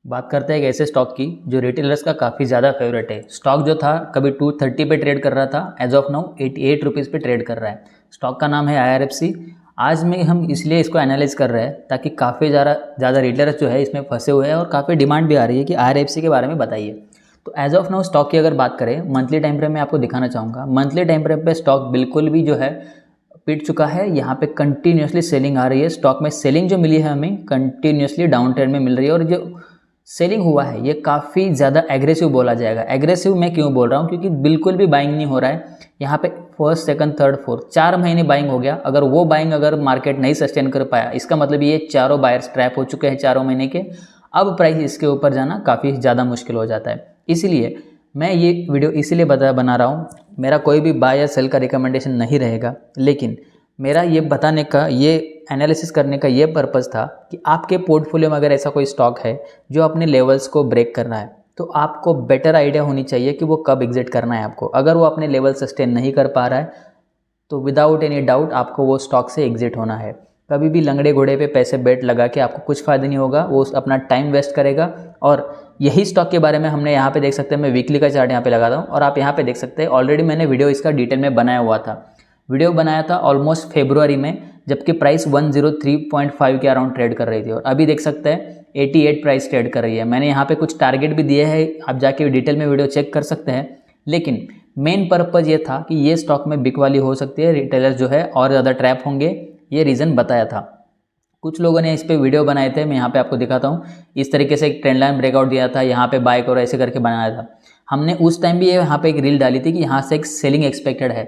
बात करते हैं एक ऐसे स्टॉक की जो रिटेलर्स का काफ़ी ज़्यादा फेवरेट है। स्टॉक जो था कभी 230 पे ट्रेड कर रहा था, एज ऑफ नाउ 88 रुपीज़ पे ट्रेड कर रहा है। स्टॉक का नाम है IRFC। आज में हम इसलिए इसको एनालाइज कर रहे हैं ताकि काफ़ी ज़्यादा रिटेलर्स जो है इसमें फंसे हुए हैं और काफ़ी डिमांड भी आ रही है कि IRFC के बारे में बताइए। तो एज ऑफ नाउ स्टॉक की अगर बात करें मंथली टाइम फ्रेम में आपको दिखाना चाहूँगा। मंथली टाइम फ्रेम पे स्टॉक बिल्कुल भी जो है पिट चुका है। यहाँ पे कंटिन्यूसली सेलिंग आ रही है। स्टॉक में सेलिंग जो मिली है हमें कंटिन्यूसली डाउन ट्रेंड में मिल रही है और जो सेलिंग हुआ है ये काफ़ी ज़्यादा एग्रेसिव बोला जाएगा। एग्रेसिव मैं क्यों बोल रहा हूँ, क्योंकि बिल्कुल भी बाइंग नहीं हो रहा है। यहाँ पे फर्स्ट सेकंड थर्ड फोर्थ 4 महीने बाइंग हो गया। अगर वो बाइंग अगर मार्केट नहीं सस्टेन कर पाया, इसका मतलब ये चारों बायर्स ट्रैप हो चुके हैं चारों महीने के। अब प्राइस इसके ऊपर जाना काफ़ी ज़्यादा मुश्किल हो जाता है। इसलिए मैं ये वीडियो इसीलिए बना रहा हूँ। मेरा कोई भी बाय या सेल का रिकमेंडेशन नहीं रहेगा, लेकिन मेरा ये बताने का, ये एनालिसिस करने का ये पर्पज़ था कि आपके पोर्टफोलियो में अगर ऐसा कोई स्टॉक है जो अपने लेवल्स को ब्रेक करना है, तो आपको बेटर आइडिया होनी चाहिए कि वो कब एग्जिट करना है आपको। अगर वो अपने लेवल सस्टेन नहीं कर पा रहा है तो विदाउट एनी डाउट आपको वो स्टॉक से एग्जिट होना है। कभी भी लंगड़े घोड़े पे पैसे बेट लगा के आपको कुछ फ़ायदा नहीं होगा, वो अपना टाइम वेस्ट करेगा। और यही स्टॉक के बारे में हमने यहाँ पे देख सकते हैं, मैं वीकली का चार्ट यहाँ पे लगाता हूँ और आप यहाँ पे देख सकते हैं ऑलरेडी मैंने वीडियो इसका डिटेल में बनाया हुआ था। वीडियो बनाया था ऑलमोस्ट फरवरी में, जबकि प्राइस 103.5 के अराउंड ट्रेड कर रही थी और अभी देख सकते हैं 88 प्राइस ट्रेड कर रही है। मैंने यहाँ पे कुछ टारगेट भी दिए हैं, आप जाके डिटेल में वीडियो चेक कर सकते हैं। लेकिन मेन पर्पज़ ये था कि ये स्टॉक में बिक वाली हो सकती है, रिटेलर्स जो है और ज़्यादा ट्रैप होंगे, ये रीज़न बताया था। कुछ लोगों ने इस पे वीडियो बनाए थे, मैं यहाँ पे आपको दिखाता हूँ। इस तरीके से एक ट्रेंड लाइन ब्रेकआउट दिया था, यहाँ पे बाय करो ऐसे करके बनाया था हमने। उस टाइम भी यहाँ पे एक रील डाली थी कि यहाँ से एक सेलिंग एक्सपेक्टेड है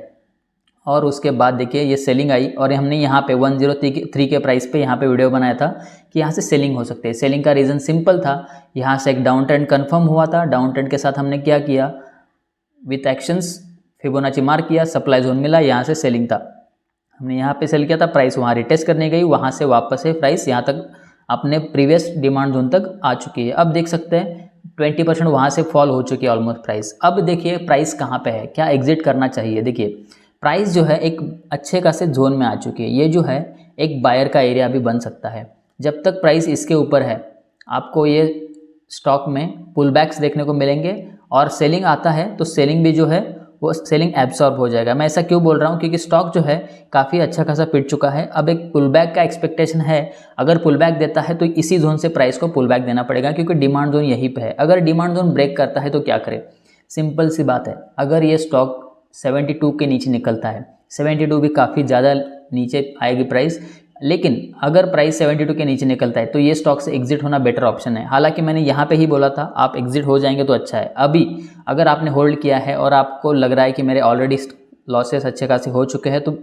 और उसके बाद देखिए ये सेलिंग आई और हमने यहाँ पे 103 के प्राइस पे यहाँ पे वीडियो बनाया था कि यहाँ से सेलिंग हो सकती है। सेलिंग का रीज़न सिंपल था, यहाँ से एक डाउन ट्रेंड कन्फर्म हुआ था। डाउन ट्रेंड के साथ हमने क्या किया, विथ एक्शंस फिबोनाची मार्क किया, सप्लाई जोन मिला, यहाँ से सेलिंग था, हमने यहाँ पे सेल किया था। प्राइस वहाँ रिटेस्ट करने गई, वहाँ से वापस है प्राइस यहाँ तक अपने प्रीवियस डिमांड जोन तक आ चुकी है। अब देख सकते हैं 20% वहाँ से फॉल हो चुकी है ऑलमोस्ट प्राइस। अब देखिए प्राइस कहाँ पे है, क्या एग्जिट करना चाहिए। देखिए प्राइस जो है एक अच्छे खासे जोन में आ चुकी है। ये जो है एक बायर का एरिया भी बन सकता है। जब तक प्राइस इसके ऊपर है आपको ये स्टॉक में पुल बैक्स देखने को मिलेंगे और सेलिंग आता है तो सेलिंग भी जो है वो सेलिंग एब्सॉर्ब हो जाएगा। मैं ऐसा क्यों बोल रहा हूँ, क्योंकि स्टॉक जो है काफ़ी अच्छा खासा पिट चुका है। अब एक पुल बैक का एक्सपेक्टेशन है, अगर पुल बैक देता है तो इसी जोन से प्राइस को पुल बैक देना पड़ेगा, क्योंकि डिमांड जोन यहीं पे है। अगर डिमांड जोन ब्रेक करता है तो क्या करे, सिंपल सी बात है, अगर ये स्टॉक 72 के नीचे निकलता है, 72 भी काफ़ी ज़्यादा नीचे आएगी प्राइस, लेकिन अगर प्राइस 72 के नीचे निकलता है तो ये स्टॉक से एग्जिट होना बेटर ऑप्शन है। हालांकि मैंने यहाँ पे ही बोला था आप एग्जिट हो जाएंगे तो अच्छा है। अभी अगर आपने होल्ड किया है और आपको लग रहा है कि मेरे ऑलरेडी लॉसेस अच्छे खासे हो चुके हैं, तो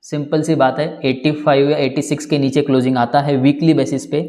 सिंपल सी बात है 85 या 86 के नीचे क्लोजिंग आता है वीकली बेसिस पे,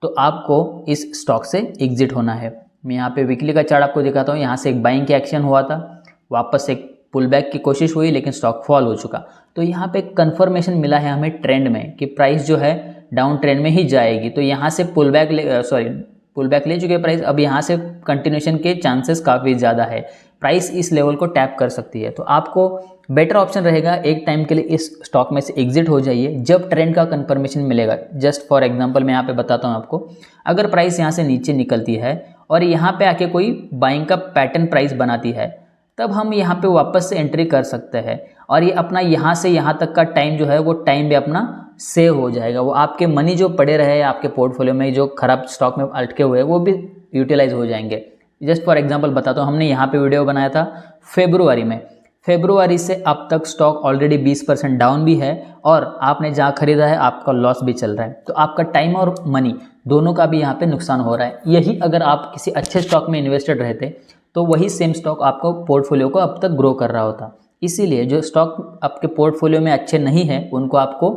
तो आपको इस स्टॉक से एग्जिट होना है। मैं यहाँ पे वीकली का चार्ट आपको दिखाता हूँ। यहाँ से एक बाइंग की एक्शन हुआ था, वापस एक पुल बैक की कोशिश हुई, लेकिन स्टॉक फॉल हो चुका। तो यहाँ पे कंफर्मेशन मिला है हमें ट्रेंड में कि प्राइस जो है डाउन ट्रेंड में ही जाएगी। तो यहाँ से पुल बैक ले चुके प्राइस, अब यहाँ से कंटिन्यूशन के चांसेस काफ़ी ज़्यादा है। प्राइस इस लेवल को टैप कर सकती है, तो आपको बेटर ऑप्शन रहेगा एक टाइम के लिए इस स्टॉक में से एग्जिट हो जाइए जब ट्रेंड का कंफर्मेशन मिलेगा। जस्ट फॉर एग्जांपल मैं यहाँ पे बताता हूँ आपको, अगर प्राइस यहाँ से नीचे निकलती है और यहाँ पे आके कोई बाइंग का पैटर्न प्राइस बनाती है, तब हम यहाँ पे वापस से एंट्री कर सकते हैं और ये अपना यहाँ से यहाँ तक का टाइम जो है वो टाइम भी अपना सेव हो जाएगा। वो आपके मनी जो पड़े रहे आपके पोर्टफोलियो में, जो खराब स्टॉक में अटके हुए हैं, वो भी यूटिलाइज हो जाएंगे। जस्ट फॉर एग्जांपल बताता हूँ, हमने यहाँ पे वीडियो बनाया था फरवरी में। फरवरी से अब तक स्टॉक ऑलरेडी 20% डाउन भी है और आपने जहाँ खरीदा है आपका लॉस भी चल रहा है। तो आपका टाइम और मनी दोनों का भी यहाँ पे नुकसान हो रहा है। यही अगर आप किसी अच्छे स्टॉक में इन्वेस्टेड रहते तो वही सेम स्टॉक आपको पोर्टफोलियो को अब तक ग्रो कर रहा होता। इसीलिए जो स्टॉक आपके पोर्टफोलियो में अच्छे नहीं है उनको आपको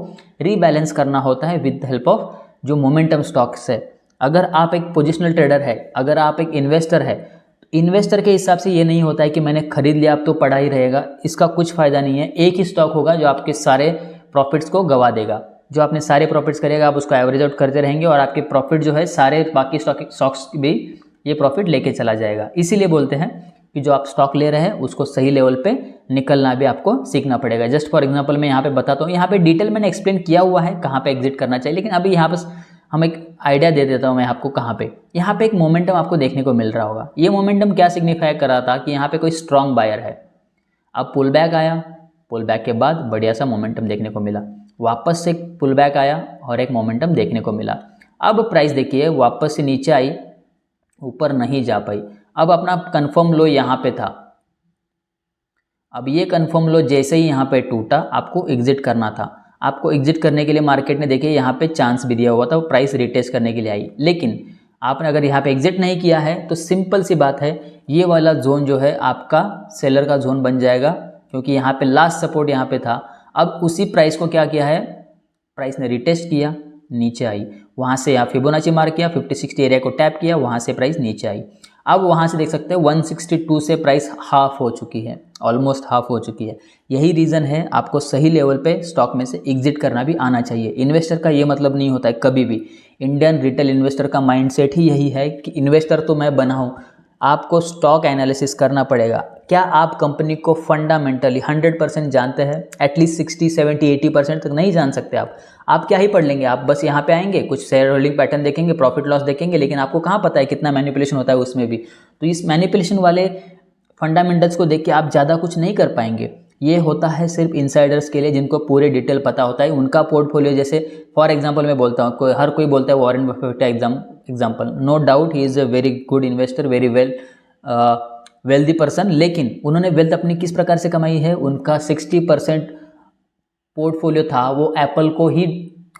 रीबैलेंस करना होता है विद हेल्प ऑफ जो मोमेंटम स्टॉक्स है। अगर आप एक पोजिशनल ट्रेडर है, अगर आप एक इन्वेस्टर है, इन्वेस्टर के हिसाब से ये नहीं होता है कि मैंने खरीद लिया अब तो पड़ा ही रहेगा, इसका कुछ फ़ायदा नहीं है। एक ही स्टॉक होगा जो आपके सारे प्रॉफिट्स को गवा देगा। जो आपने सारे प्रॉफिट्स करेगा आप उसको एवरेज आउट करते रहेंगे और आपके प्रॉफिट जो है सारे बाकी स्टॉक्स भी ये प्रॉफिट लेके चला जाएगा। इसीलिए बोलते हैं कि जो आप स्टॉक ले रहे हैं उसको सही लेवल पे निकलना भी आपको सीखना पड़ेगा। जस्ट फॉर एग्जांपल मैं यहाँ पे बताता हूँ, यहाँ पे डिटेल मैंने एक्सप्लेन किया हुआ है कहाँ पे एग्जिट करना चाहिए, लेकिन अभी यहाँ पर हम एक आइडिया दे देता हूँ मैं आपको कहाँ पे। यहाँ पे एक मोमेंटम आपको देखने को मिल रहा होगा। ये मोमेंटम क्या सिग्निफाई कर रहा था कि यहाँ पे कोई स्ट्रॉन्ग बायर है। अब पुल बैक आया, पुल बैक के बाद बढ़िया सा मोमेंटम देखने को मिला, वापस से पुल बैक आया और एक मोमेंटम देखने को मिला। अब प्राइस देखिए वापस से नीचे आई, ऊपर नहीं जा पाई। अब अपना कन्फर्म लो यहाँ पे था। अब ये कन्फर्म लो जैसे ही यहाँ पे टूटा, आपको एग्जिट करना था। आपको एग्जिट करने के लिए मार्केट ने देखिए यहाँ पे चांस भी दिया हुआ था, वो प्राइस रिटेस्ट करने के लिए आई। लेकिन आपने अगर यहाँ पे एग्जिट नहीं किया है तो सिंपल सी बात है, ये वाला जोन जो है आपका सेलर का जोन बन जाएगा, क्योंकि यहाँ पे लास्ट सपोर्ट यहाँ पे था। अब उसी प्राइस को क्या किया है, प्राइस ने रिटेस्ट किया, नीचे आई, वहाँ से यहाँ फिबोनाची मार्क किया, 50-60 एरिया को टैप किया, वहाँ से प्राइस नीचे आई। अब वहाँ से देख सकते हैं 162 से प्राइस हाफ हो चुकी है, ऑलमोस्ट हाफ हो चुकी है। यही रीज़न है आपको सही लेवल पे स्टॉक में से एग्जिट करना भी आना चाहिए। इन्वेस्टर का ये मतलब नहीं होता है कभी भी, इंडियन रिटेल इन्वेस्टर का माइंडसेट ही यही है कि इन्वेस्टर तो मैं बना हूँ, आपको स्टॉक एनालिसिस करना पड़ेगा। क्या आप कंपनी को फंडामेंटली 100% जानते हैं? एटलीस्ट 60, 70, 80% तक नहीं जान सकते आप क्या ही पढ़ लेंगे? आप बस यहाँ पे आएंगे, कुछ शेयर होल्डिंग पैटर्न देखेंगे, प्रॉफिट लॉस देखेंगे, लेकिन आपको कहाँ पता है कितना मैनिपुलेशन होता है उसमें भी। तो इस मैनिपुलेशन वाले फंडामेंटल्स को देख के आप ज़्यादा कुछ नहीं कर पाएंगे। ये होता है सिर्फ इनसाइडर्स के लिए, जिनको पूरे डिटेल पता होता है, उनका पोर्टफोलियो। जैसे फॉर एग्जांपल मैं बोलता हूँ, हर कोई बोलता है वॉरेन बफेट का example, no doubt he is a very good investor, very wealthy person, लेकिन उन्होंने वेल्थ अपनी किस प्रकार से कमाई है? उनका 60% पोर्टफोलियो था वो एप्पल को ही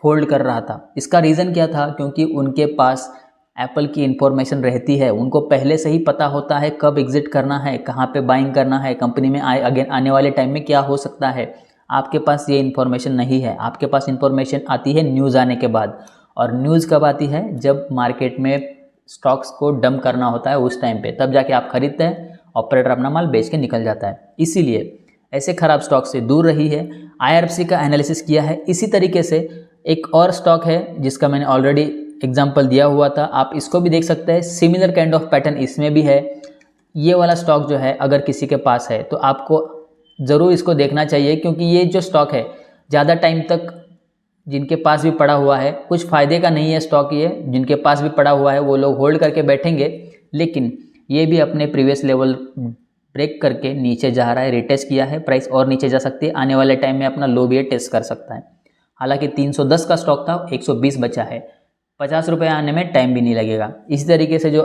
होल्ड कर रहा था। इसका रीज़न क्या था? क्योंकि उनके पास एप्पल की इंफॉर्मेशन रहती है, उनको पहले से ही पता होता है कब एग्जिट करना है, कहाँ पे बाइंग करना है, कंपनी में आने वाले टाइम में क्या हो सकता है। आपके पास ये इन्फॉर्मेशन नहीं है, आपके पास इन्फॉर्मेशन आती है न्यूज़ आने के बाद। और न्यूज़ कब आती है? जब मार्केट में स्टॉक्स को डंप करना होता है, उस टाइम पे, तब जाके आप खरीदते हैं, ऑपरेटर अपना माल बेच के निकल जाता है। इसीलिए ऐसे खराब स्टॉक से दूर रही है। IRFC का एनालिसिस किया है। इसी तरीके से एक और स्टॉक है जिसका मैंने ऑलरेडी एग्जाम्पल दिया हुआ था, आप इसको भी देख सकते हैं। सिमिलर काइंड ऑफ पैटर्न इसमें भी है। ये वाला स्टॉक जो है अगर किसी के पास है तो आपको ज़रूर इसको देखना चाहिए, क्योंकि ये जो स्टॉक है ज़्यादा टाइम तक जिनके पास भी पड़ा हुआ है, कुछ फ़ायदे का नहीं है स्टॉक। ये जिनके पास भी पड़ा हुआ है वो लोग होल्ड करके बैठेंगे, लेकिन ये भी अपने प्रीवियस लेवल ब्रेक करके नीचे जा रहा है, रिटेस्ट किया है, प्राइस और नीचे जा सकती है, आने वाले टाइम में अपना लो भी टेस्ट कर सकता है। हालांकि 310 का स्टॉक था, 120 बचा है, 50 रुपये आने में टाइम भी नहीं लगेगा। इसी तरीके से जो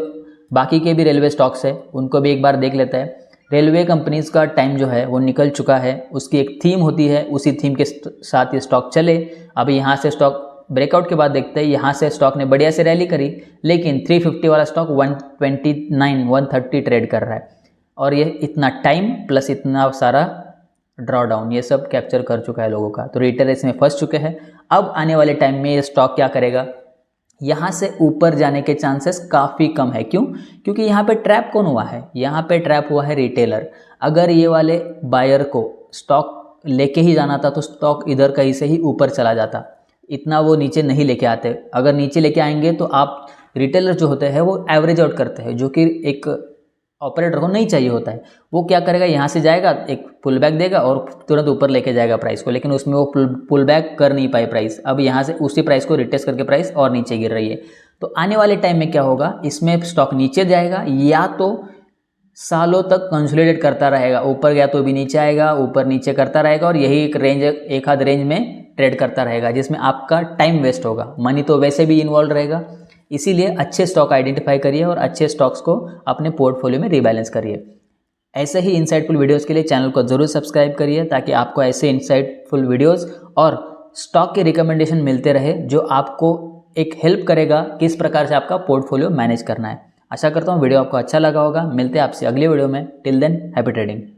बाकी के भी रेलवे स्टॉक्स है उनको भी एक बार देख लेता है। रेलवे कंपनीज़ का टाइम जो है वो निकल चुका है, उसकी एक थीम होती है, उसी थीम के साथ ये स्टॉक चले। अब यहाँ से स्टॉक ब्रेकआउट के बाद देखते हैं, यहाँ से स्टॉक ने बढ़िया से रैली करी, लेकिन 350 वाला स्टॉक 129, 130 ट्रेड कर रहा है, और ये इतना टाइम प्लस इतना सारा ड्रॉ डाउन ये सब कैप्चर कर चुका है लोगों का। तो रिटेलर इसमें फंस चुके हैं। अब आने वाले टाइम में ये स्टॉक क्या करेगा? यहाँ से ऊपर जाने के चांसेस काफ़ी कम है। क्यों? क्योंकि यहाँ पे ट्रैप कौन हुआ है? यहाँ पे ट्रैप हुआ है रिटेलर। अगर ये वाले बायर को स्टॉक लेके ही जाना था तो स्टॉक इधर कहीं से ही ऊपर चला जाता, इतना वो नीचे नहीं लेके आते। अगर नीचे लेके आएंगे तो आप रिटेलर जो होते हैं वो एवरेज आउट करते हैं, जो कि एक ऑपरेटर को नहीं चाहिए होता है। वो क्या करेगा? यहाँ से जाएगा, एक पुल बैक देगा और तुरंत ऊपर लेके जाएगा प्राइस को, लेकिन उसमें वो पुल बैक कर नहीं पाए प्राइस। अब यहाँ से उसी प्राइस को रिटेस्ट करके प्राइस और नीचे गिर रही है। तो आने वाले टाइम में क्या होगा? इसमें स्टॉक नीचे जाएगा या तो सालों तक कंसोलिडेट करता रहेगा, ऊपर गया तो भी नीचे आएगा, ऊपर नीचे करता रहेगा, और यही एक रेंज, एक आध रेंज में ट्रेड करता रहेगा, जिसमें आपका टाइम वेस्ट होगा, मनी तो वैसे भी इन्वॉल्व रहेगा। इसीलिए अच्छे स्टॉक आइडेंटिफाई करिए और अच्छे स्टॉक्स को अपने पोर्टफोलियो में रीबैलेंस करिए। ऐसे ही इंसाइटफुल वीडियोस के लिए चैनल को ज़रूर सब्सक्राइब करिए, ताकि आपको ऐसे इंसाइटफुल वीडियोस और स्टॉक के रिकमेंडेशन मिलते रहे, जो आपको एक हेल्प करेगा किस प्रकार से आपका पोर्टफोलियो मैनेज करना है। आशा करता हूँ वीडियो आपको अच्छा लगा होगा। मिलते हैं आपसे अगले वीडियो में। Till then, happy trading.